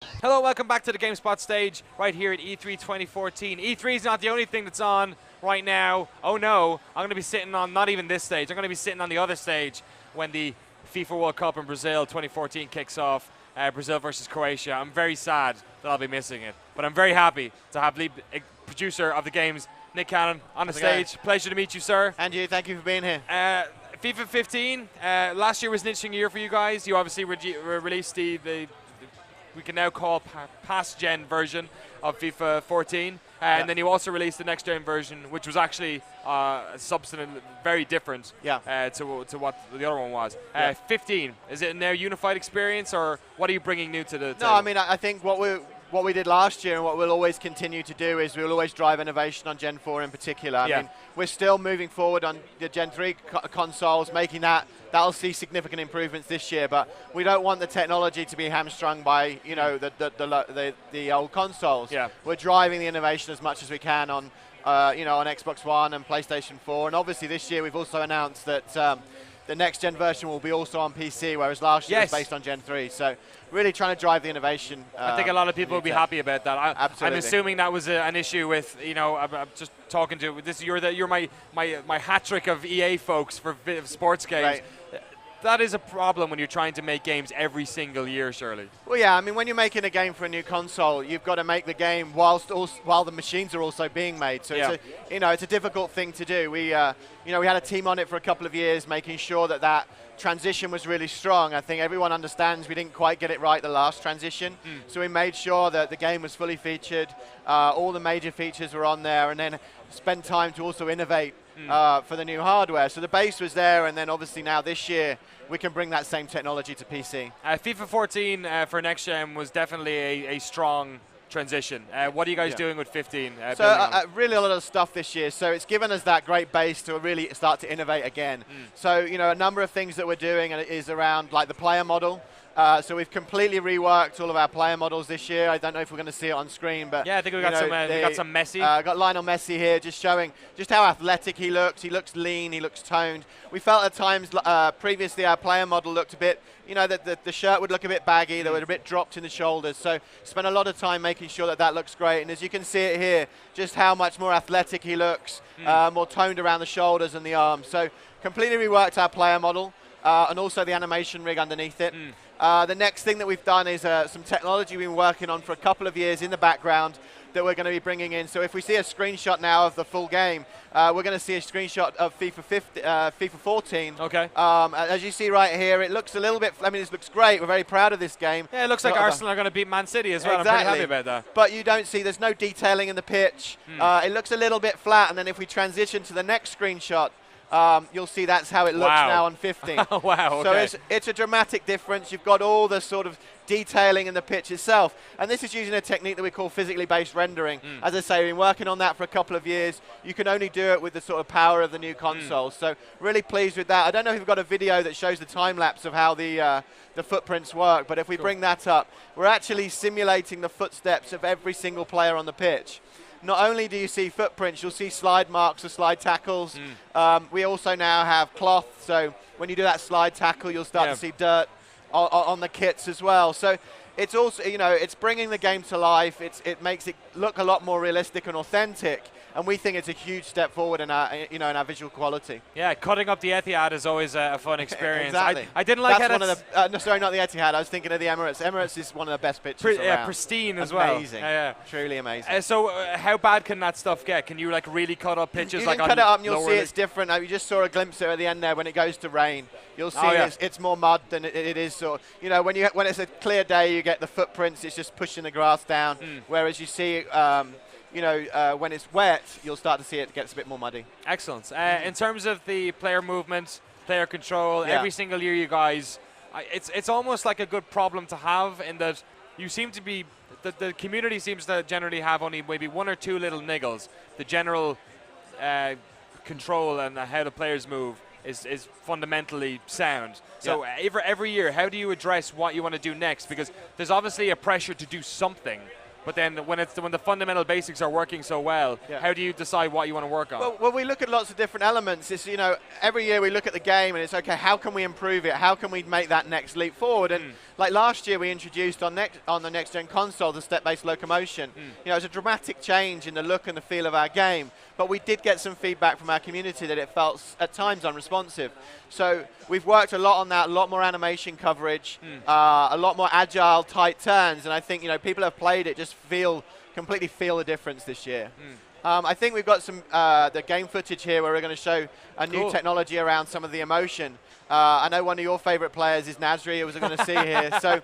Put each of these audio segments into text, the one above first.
Hello, welcome back to the GameSpot stage right here at E3 2014. E3 is not the only thing that's on right now. Oh no, I'm going to be sitting on not even this stage. I'm going to be sitting on the other stage when the FIFA World Cup in Brazil 2014 kicks off. Brazil versus Croatia. I'm very sad that I'll be missing it, but I'm very happy to have lead producer of the games, Nick Cannon, on the stage. Pleasure to meet you, sir. And you, thank you for being here. FIFA 15, last year was an interesting year for you guys. You obviously released the we can now call past-gen version of FIFA 14. And then you also released the next-gen version, which was actually substantive, very different to what the other one was. 15, is it a now unified experience, or what are you bringing new to the table? No, I mean, I think what we did last year and what we'll always continue to do is we'll always drive innovation on Gen 4 in particular. I mean, we're still moving forward on the Gen 3 consoles, making that'll see significant improvements this year, but we don't want the technology to be hamstrung by, you know, the old consoles. We're driving the innovation as much as we can on, you know, on Xbox One and PlayStation 4, and obviously this year we've also announced that the next gen version will be also on PC, whereas last year was based on Gen 3. So really trying to drive the innovation. I think a lot of people will be happy about that. Absolutely. I'm assuming that was an issue with, you know, I'm just talking to this. You're my hat trick of EA folks for sports games. Right. That is a problem when you're trying to make games every single year, surely. Well, yeah, I mean, when you're making a game for a new console, you've got to make the game while the machines are also being made. So it's a difficult thing to do. We had a team on it for a couple of years, making sure that transition was really strong. I think everyone understands we didn't quite get it right the last transition, so we made sure that the game was fully featured, all the major features were on there, and then spent time to also innovate for the new hardware. So the base was there, and then obviously now this year we can bring that same technology to PC. FIFA 14 for next gen was definitely a strong transition. What are you guys doing with 15? Really a lot of stuff this year. So it's given us that great base to really start to innovate again. So, you know, a number of things that we're doing is around like the player model. So we've completely reworked all of our player models this year. I don't know if we're going to see it on screen, but yeah, I think we got some Messi. Got Lionel Messi here, just showing just how athletic he looks. He looks lean. He looks toned. We felt at times previously our player model looked a bit, you know, that the shirt would look a bit baggy. They were a bit dropped in the shoulders. So spent a lot of time making sure that looks great. And as you can see it here, just how much more athletic he looks, more toned around the shoulders and the arms. So completely reworked our player model. And also the animation rig underneath it. The next thing that we've done is some technology we've been working on for a couple of years in the background that we're going to be bringing in. So if we see a screenshot now of the full game, we're going to see a screenshot of FIFA 14. Okay. As you see right here, it looks a little bit, I mean, this looks great. We're very proud of this game. Yeah, it looks like Arsenal are going to beat Man City as well. Exactly. I'm pretty happy about that. But you don't see, there's no detailing in the pitch. It looks a little bit flat, and then if we transition to the next screenshot, you'll see that's how it looks now on 15. Wow, okay. So it's a dramatic difference. You've got all the sort of detailing in the pitch itself. And this is using a technique that we call physically based rendering. As I say, we've been working on that for a couple of years. You can only do it with the sort of power of the new console. So really pleased with that. I don't know if we've got a video that shows the time lapse of how the footprints work, but if we bring that up, we're actually simulating the footsteps of every single player on the pitch. Not only do you see footprints, you'll see slide marks or slide tackles. We also now have cloth, so when you do that slide tackle, you'll start to see dirt on the kits as well. So it's also, you know, it's bringing the game to life. It makes it look a lot more realistic and authentic. And we think it's a huge step forward in our, in our visual quality. Yeah, cutting up the Etihad is always a fun experience. Exactly. I didn't like that's how one of the, no, sorry, not the Etihad. I was thinking of the Emirates. Emirates is one of the best pitches around. Yeah, pristine as well. Amazing. Truly amazing. So how bad can that stuff get? Can you like really cut up pitches? You like can cut it up and you'll see it's different. You just saw a glimpse of it at the end there when it goes to rain. You'll see it's more mud than it is sort of, you know, when it's a clear day, you get the footprints. It's just pushing the grass down. Whereas you see you know, when it's wet, you'll start to see it gets a bit more muddy. Excellent. In terms of the player movement, player control, every single year you guys, it's almost like a good problem to have in that you seem to be, the community seems to generally have only maybe one or two little niggles. The general control and how the players move is fundamentally sound. So every year, how do you address what you want to do next? Because there's obviously a pressure to do something. But then when the fundamental basics are working so well, how do you decide what you want to work on? Well, we look at lots of different elements. It's, you know, every year we look at the game and it's, okay, how can we improve it? How can we make that next leap forward? And Like last year, we introduced on the next-gen console the step-based locomotion. You know, it was a dramatic change in the look and the feel of our game, but we did get some feedback from our community that it felt at times unresponsive. So we've worked a lot on that, a lot more animation coverage, a lot more agile, tight turns, and I think, you know, people have played it just completely feel the difference this year. I think we've got some the game footage here where we're going to show a new technology around some of the emotion. I know one of your favorite players is Nasri, who we're going to see here. So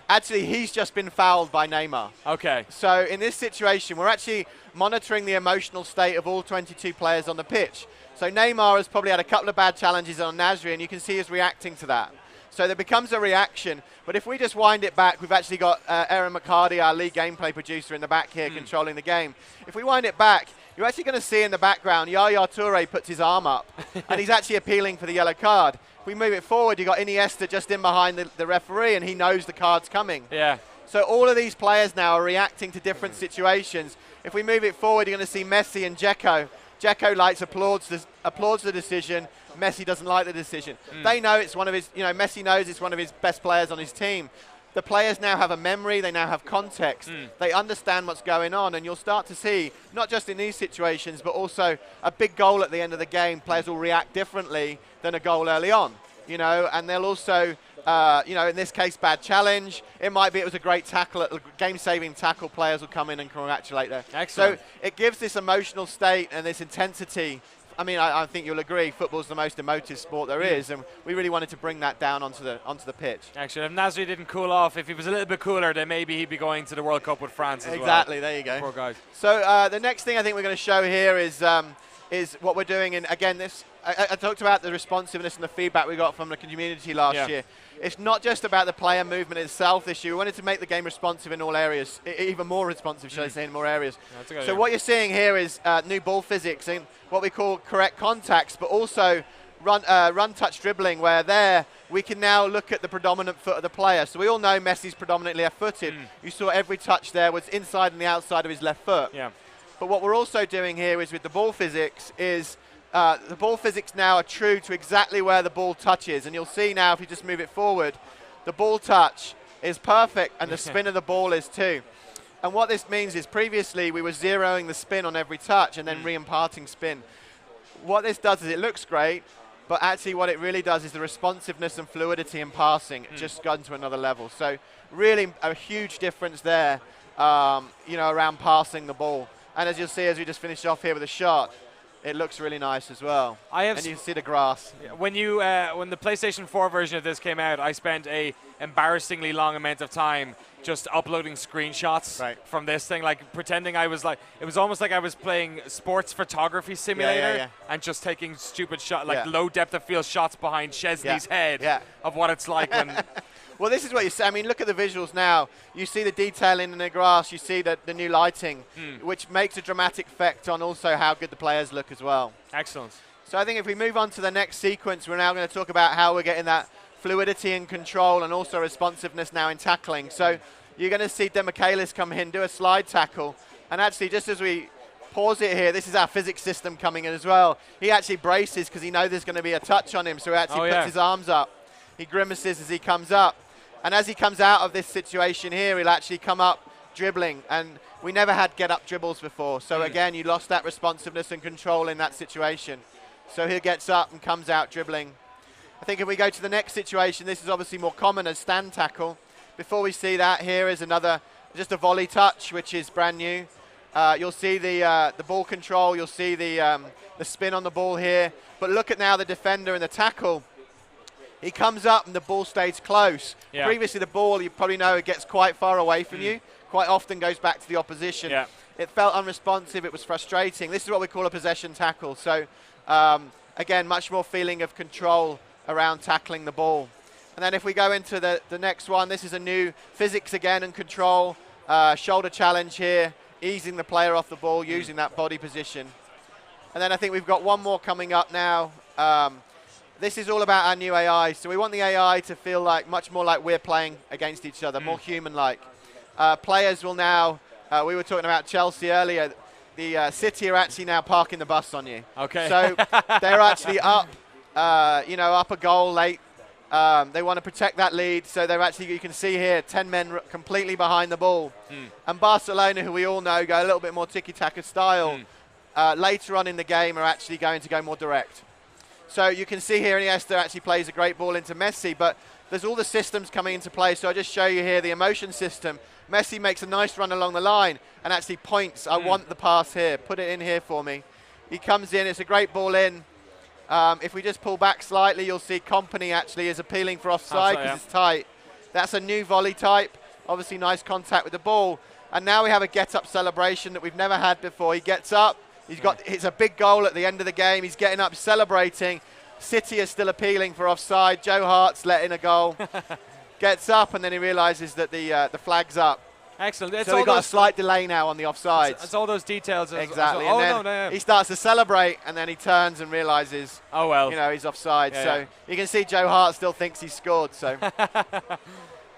actually, he's just been fouled by Neymar. Okay. So in this situation, we're actually monitoring the emotional state of all 22 players on the pitch. So Neymar has probably had a couple of bad challenges on Nasri, and you can see he's reacting to that. So there becomes a reaction. But if we just wind it back, we've actually got Aaron McCarty, our lead gameplay producer, in the back here controlling the game. If we wind it back, you're actually going to see in the background Yaya Toure puts his arm up, and he's actually appealing for the yellow card. If we move it forward, you've got Iniesta just in behind the referee, and he knows the card's coming. Yeah. So all of these players now are reacting to different situations. If we move it forward, you're going to see Messi and Dzeko. Dzeko applauds the decision. Messi doesn't like the decision. They know it's one of his, Messi knows it's one of his best players on his team. The players now have a memory, they now have context, they understand what's going on, and you'll start to see, not just in these situations, but also a big goal at the end of the game, players will react differently than a goal early on, and they'll also, in this case, bad challenge. It might be it was a great tackle, a game-saving tackle, players will come in and congratulate them. Excellent. So it gives this emotional state and this intensity. I mean, I think you'll agree, football's the most emotive sport there is, and we really wanted to bring that down onto the pitch. Actually, if Nasri didn't cool off, if he was a little bit cooler, then maybe he'd be going to the World Cup with France as well. Exactly, there you go. Poor guys. So the next thing I think we're going to show here is what we're doing. And again, I talked about the responsiveness and the feedback we got from the community last year. It's not just about the player movement itself this year. We wanted to make the game responsive in all areas, even more responsive, should I say, in more areas. So what you're seeing here is new ball physics and what we call correct contacts, but also run touch dribbling, where there we can now look at the predominant foot of the player. So we all know Messi's predominantly left-footed. You saw every touch there was inside and the outside of his left foot. Yeah. But what we're also doing here is with the ball physics is the ball physics now are true to exactly where the ball touches. And you'll see now if you just move it forward, the ball touch is perfect and the spin of the ball is too. And what this means is previously we were zeroing the spin on every touch and then re-imparting spin. What this does is it looks great, but actually what it really does is the responsiveness and fluidity in passing just gone to another level. So really a huge difference there, around passing the ball. And as you'll see as we just finish off here with a shot, it looks really nice as well. And you can see the grass. When when the PlayStation 4 version of this came out, I spent a embarrassingly long amount of time just uploading screenshots from this thing, like pretending I was it was almost like I was playing sports photography simulator and just taking stupid shots, like low depth of field shots behind Chesney's head of what it's like when. Well, this is what you see. I mean, look at the visuals now. You see the detailing in the grass. You see the new lighting, which makes a dramatic effect on also how good the players look as well. Excellent. So I think if we move on to the next sequence, we're now going to talk about how we're getting that fluidity and control and also responsiveness now in tackling. So you're going to see Demichelis come in, do a slide tackle. And actually, just as we pause it here, this is our physics system coming in as well. He actually braces because he knows there's going to be a touch on him, so he actually puts his arms up. He grimaces as he comes up. And as he comes out of this situation here, he'll actually come up dribbling. And we never had get-up dribbles before. So again, you lost that responsiveness and control in that situation. So he gets up and comes out dribbling. I think if we go to the next situation, this is obviously more common as stand tackle. Before we see that, here is just a volley touch, which is brand new. You'll see the ball control. You'll see the spin on the ball here. But look at now the defender and the tackle. He comes up and the ball stays close. Yeah. Previously, the ball, you probably know, it gets quite far away from you. Quite often goes back to the opposition. Yeah. It felt unresponsive. It was frustrating. This is what we call a possession tackle. So, again, much more feeling of control around tackling the ball. And then if we go into the next one, this is a new physics again and control. Shoulder challenge here, easing the player off the ball, using that body position. And then I think we've got one more coming up now. This is all about our new AI. So we want the AI to feel like much more like we're playing against each other, more human-like. Players will now, we were talking about Chelsea earlier, the City are actually now parking the bus on you. Okay. So they're actually up, up a goal late They want to protect that lead, so they're actually, you can see here, 10 men completely behind the ball. And Barcelona, who we all know go a little bit more tiki-taka style, later on in the game are actually going to go more direct. So you can see here Iniesta actually plays a great ball into Messi, but there's all the systems coming into play. So I'll just show you here the emotion system. Messi makes a nice run along the line and actually points, I want the pass here, put it in here for me. He comes in, it's a great ball in. If we just pull back slightly, you'll see Kompany actually is appealing for offside because it's tight. That's a new volley type. Obviously nice contact with the ball. And now we have a get-up celebration that we've never had before. He gets up. It's a big goal at the end of the game. He's getting up, celebrating. City is still appealing for offside. Joe Hart's let in a goal. Gets up, and then he realizes that the flag's up. Excellent. So we've got a slight delay now on the offsides. It's all those details. Exactly. And then he starts to celebrate, and then he turns and realizes, oh well, you know, he's offside. So you can see Joe Hart still thinks he scored. So,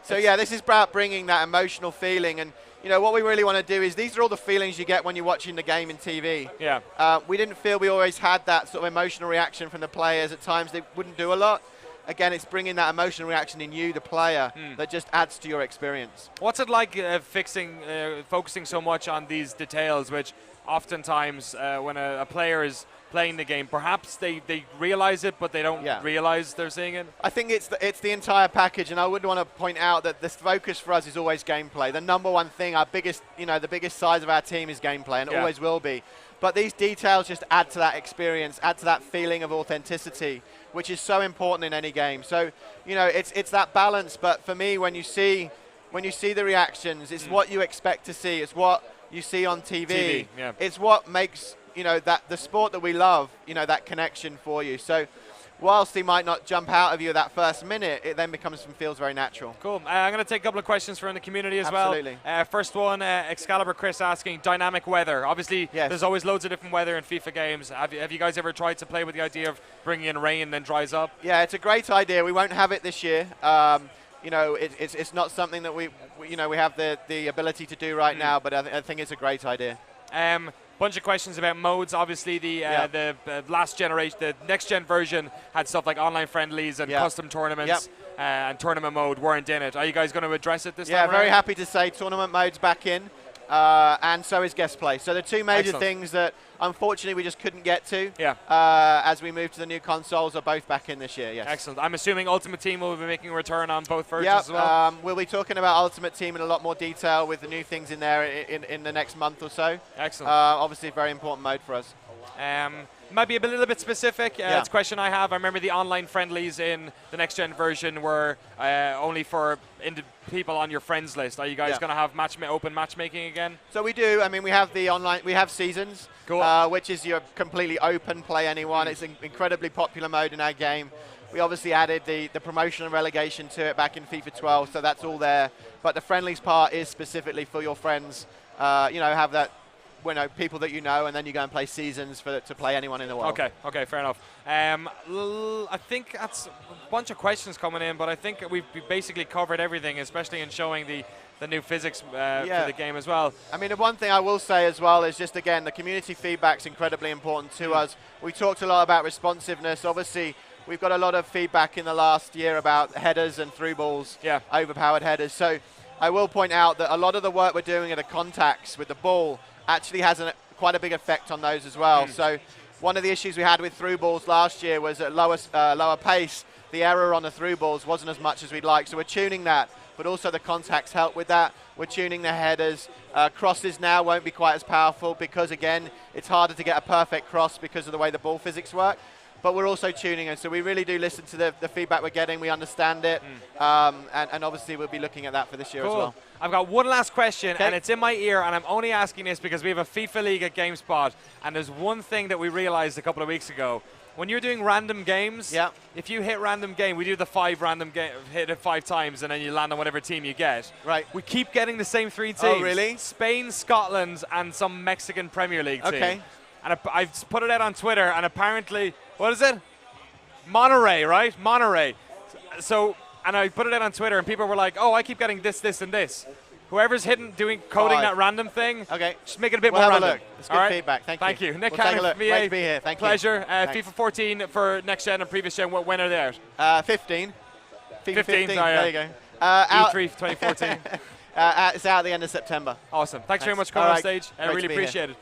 so yeah, this is about bringing that emotional feeling. And you know what we really want to do is these are all the feelings you get when you're watching the game in TV. Yeah. We didn't feel we always had that sort of emotional reaction from the players. At times they wouldn't do a lot. Again, it's bringing that emotional reaction in you, the player, that just adds to your experience. What's it like focusing so much on these details, which oftentimes when a player is playing the game, perhaps they realize it, but they don't realize they're seeing it? I think it's the entire package, and I would want to point out that the focus for us is always gameplay. The number one thing, our biggest, the biggest size of our team is gameplay, and it always will be. But these details just add to that experience, add to that feeling of authenticity, which is so important in any game. So, it's that balance. But for me, when you see the reactions, it's what you expect to see. It's what you see on TV. It's what makes that the sport that we love, that connection for you. So, whilst he might not jump out of you that first minute, it then feels very natural. Cool. I'm going to take a couple of questions from the community as well. Absolutely. First one, Excalibur Chris asking, dynamic weather. Obviously, there's always loads of different weather in FIFA games. Have you guys ever tried to play with the idea of bringing in rain and then dries up? Yeah, it's a great idea. We won't have it this year. It's not something that we have the ability to do right now, but I think it's a great idea. Bunch of questions about modes. Obviously, the last generation, the next gen version had stuff like online friendlies and custom tournaments, and tournament mode weren't in it. Are you guys going to address it this time? Yeah, very happy to say tournament mode's back in, and so is guest play. So the two major things that unfortunately we just couldn't get to as we move to the new consoles are both back in this year. Yes. Excellent. I'm assuming Ultimate Team will be making a return on both versions as well. We'll be talking about Ultimate Team in a lot more detail with the new things in there in the next month or so. Excellent. Obviously, a very important mode for us. Might be a little bit specific. It's a question I have. I remember the online friendlies in the next gen version were only for people on your friends list. Are you guys going to have open matchmaking again? So we do. I mean, we have the online. We have seasons, which is your completely open, play anyone. It's an incredibly popular mode in our game. We obviously added the promotion and relegation to it back in FIFA 12, so that's all there. But the friendlies part is specifically for your friends. Have that. People that you know, and then you go and play seasons to play anyone in the world. Okay, fair enough. I think that's a bunch of questions coming in, but I think we've basically covered everything, especially in showing the new physics for the game as well. I mean, the one thing I will say as well is just, again, the community feedback's incredibly important to us. We talked a lot about responsiveness. Obviously, we've got a lot of feedback in the last year about headers and through balls, overpowered headers. So I will point out that a lot of the work we're doing at the contacts with the ball actually has quite a big effect on those as well. So one of the issues we had with through balls last year was at lower pace, the error on the through balls wasn't as much as we'd like. So we're tuning that, but also the contacts help with that. We're tuning the headers. Crosses now won't be quite as powerful because, again, it's harder to get a perfect cross because of the way the ball physics work. But we're also tuning it, so we really do listen to the feedback we're getting. We understand it, and obviously we'll be looking at that for this year as well. I've got one last question, and it's in my ear, and I'm only asking this because we have a FIFA League at GameSpot, and there's one thing that we realized a couple of weeks ago. When you're doing random games, if you hit random game, we do the 5 random game, hit it 5 times, and then you land on whatever team you get. Right. We keep getting the same 3 teams. Oh, really? Spain, Scotland, and some Mexican Premier League team. And I've put it out on Twitter, and apparently, what is it? Monterrey, right? Monterrey. So, and I put it out on Twitter, and people were like, "Oh, I keep getting this, this, and this." Whoever's coding that random thing, just make it a bit more random. Have a look. It's good feedback. Thank you. Nick We'll take a look. VA, Great to be here. Thank pleasure. you. FIFA 14 for next gen and previous gen. When are they out? 15. FIFA 15. Oh, yeah. There you go. Out E3 2014. it's out at the end of September. Awesome. Thanks very much for All coming on right. stage. I Great really to be here. appreciate it.